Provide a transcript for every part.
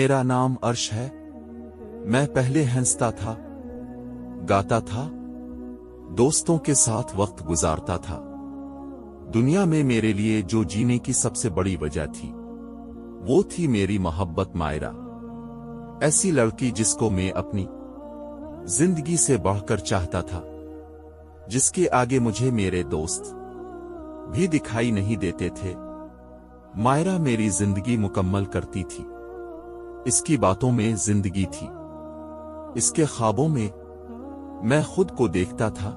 मेरा नाम अर्श है। मैं पहले हंसता था, गाता था, दोस्तों के साथ वक्त गुजारता था। दुनिया में मेरे लिए जो जीने की सबसे बड़ी वजह थी वो थी मेरी मोहब्बत मायरा। ऐसी लड़की जिसको मैं अपनी जिंदगी से बढ़कर चाहता था, जिसके आगे मुझे मेरे दोस्त भी दिखाई नहीं देते थे। मायरा मेरी जिंदगी मुकम्मल करती थी। इसकी बातों में जिंदगी थी, इसके ख्वाबों में मैं खुद को देखता था।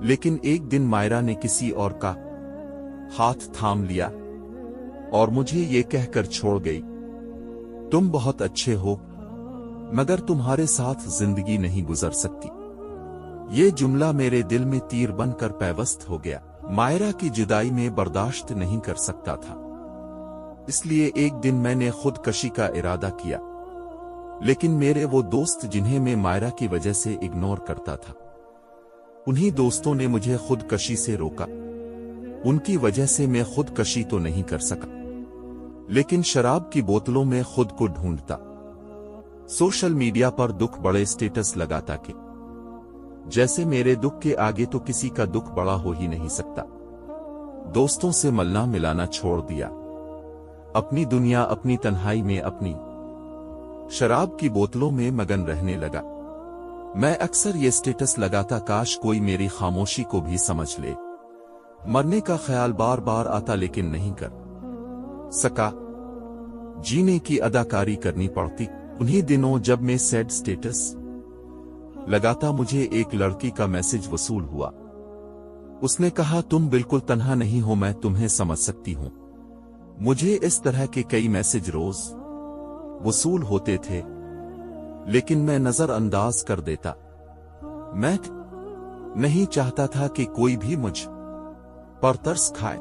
लेकिन एक दिन मायरा ने किसी और का हाथ थाम लिया और मुझे ये कहकर छोड़ गई, तुम बहुत अच्छे हो मगर तुम्हारे साथ जिंदगी नहीं गुजर सकती। ये जुमला मेरे दिल में तीर बनकर पैवस्त हो गया। मायरा की जुदाई में बर्दाश्त नहीं कर सकता था, इसलिए एक दिन मैंने खुदकशी का इरादा किया। लेकिन मेरे वो दोस्त जिन्हें मैं मायरा की वजह से इग्नोर करता था, उन्हीं दोस्तों ने मुझे खुदकशी से रोका। उनकी वजह से मैं खुदकशी तो नहीं कर सका, लेकिन शराब की बोतलों में खुद को ढूंढता, सोशल मीडिया पर दुख बड़े स्टेटस लगाता कि जैसे मेरे दुख के आगे तो किसी का दुख बड़ा हो ही नहीं सकता। दोस्तों से मिलना मिलाना छोड़ दिया। अपनी दुनिया, अपनी तन्हाई में, अपनी शराब की बोतलों में मगन रहने लगा। मैं अक्सर ये स्टेटस लगाता, काश कोई मेरी खामोशी को भी समझ ले। मरने का ख्याल बार बार आता लेकिन नहीं कर सका। जीने की अदाकारी करनी पड़ती। उन्हीं दिनों जब मैं सैड स्टेटस लगाता, मुझे एक लड़की का मैसेज वसूल हुआ। उसने कहा, तुम बिल्कुल तन्हा नहीं हो, मैं तुम्हें समझ सकती हूं। मुझे इस तरह के कई मैसेज रोज वसूल होते थे, लेकिन मैं नजरअंदाज कर देता। मैं नहीं चाहता था कि कोई भी मुझ पर तरस खाए,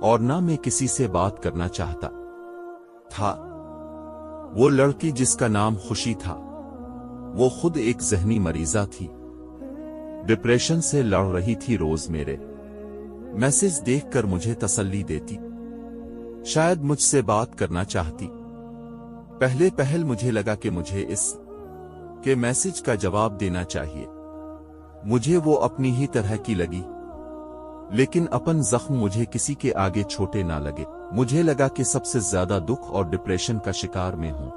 और ना मैं किसी से बात करना चाहता था। वो लड़की जिसका नाम खुशी था, वो खुद एक जहनी मरीजा थी। डिप्रेशन से लड़ रही थी। रोज मेरे मैसेज देखकर मुझे तसल्ली देती, शायद मुझसे बात करना चाहती। पहले मुझे लगा कि मुझे इस के मैसेज का जवाब देना चाहिए। मुझे वो अपनी ही तरह की लगी, लेकिन अपन जख्म मुझे किसी के आगे छोटे ना लगे। मुझे लगा कि सबसे ज्यादा दुख और डिप्रेशन का शिकार मैं हूं,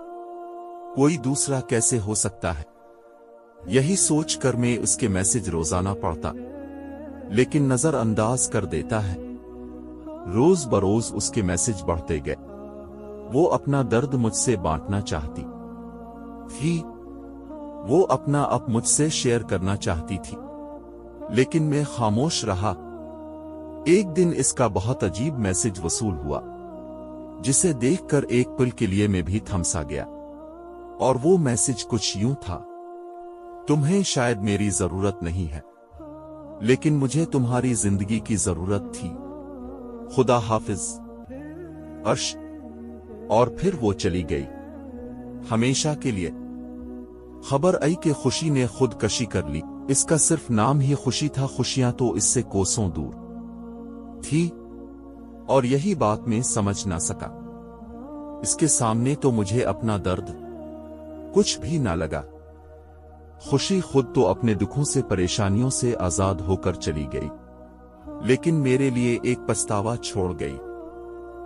कोई दूसरा कैसे हो सकता है। यही सोचकर मैं उसके मैसेज रोजाना पढ़ता, लेकिन नजरअंदाज कर देता है। रोज बरोज उसके मैसेज बढ़ते गए। वो अपना दर्द मुझसे बांटना चाहती थी, वो अपना अप मुझसे शेयर करना चाहती थी, लेकिन मैं खामोश रहा। एक दिन इसका बहुत अजीब मैसेज वसूल हुआ, जिसे देखकर एक पल के लिए मैं भी थम सा गया। और वो मैसेज कुछ यूं था, तुम्हें शायद मेरी जरूरत नहीं है, लेकिन मुझे तुम्हारी जिंदगी की जरूरत थी। खुदा हाफिज, अर्श। और फिर वो चली गई हमेशा के लिए। खबर आई कि खुशी ने खुदकशी कर ली। इसका सिर्फ नाम ही खुशी था, खुशियां तो इससे कोसों दूर थी, और यही बात मैं समझ ना सका। इसके सामने तो मुझे अपना दर्द कुछ भी ना लगा। खुशी खुद तो अपने दुखों से, परेशानियों से आजाद होकर चली गई, लेकिन मेरे लिए एक पछतावा छोड़ गई,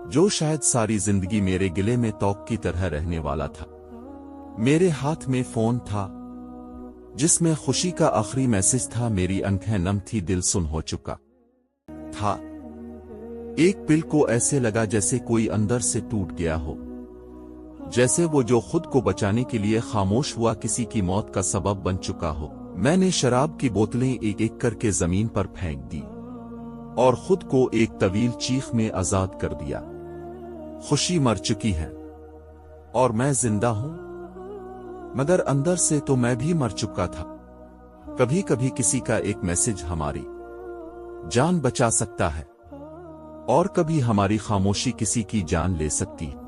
जो शायद सारी जिंदगी मेरे गिले में तौक की तरह रहने वाला था। मेरे हाथ में फोन था, जिसमें खुशी का आखिरी मैसेज था। मेरी आंखें नम थी, दिल सुन हो चुका था। एक पल को ऐसे लगा जैसे कोई अंदर से टूट गया हो, जैसे वो जो खुद को बचाने के लिए खामोश हुआ किसी की मौत का सबब बन चुका हो। मैंने शराब की बोतलें एक एक करके जमीन पर फेंक दी और खुद को एक तवील चीख में आजाद कर दिया। खुशी मर चुकी है और मैं जिंदा हूं, मगर अंदर से तो मैं भी मर चुका था। कभी कभी किसी का एक मैसेज हमारी जान बचा सकता है, और कभी हमारी खामोशी किसी की जान ले सकती है।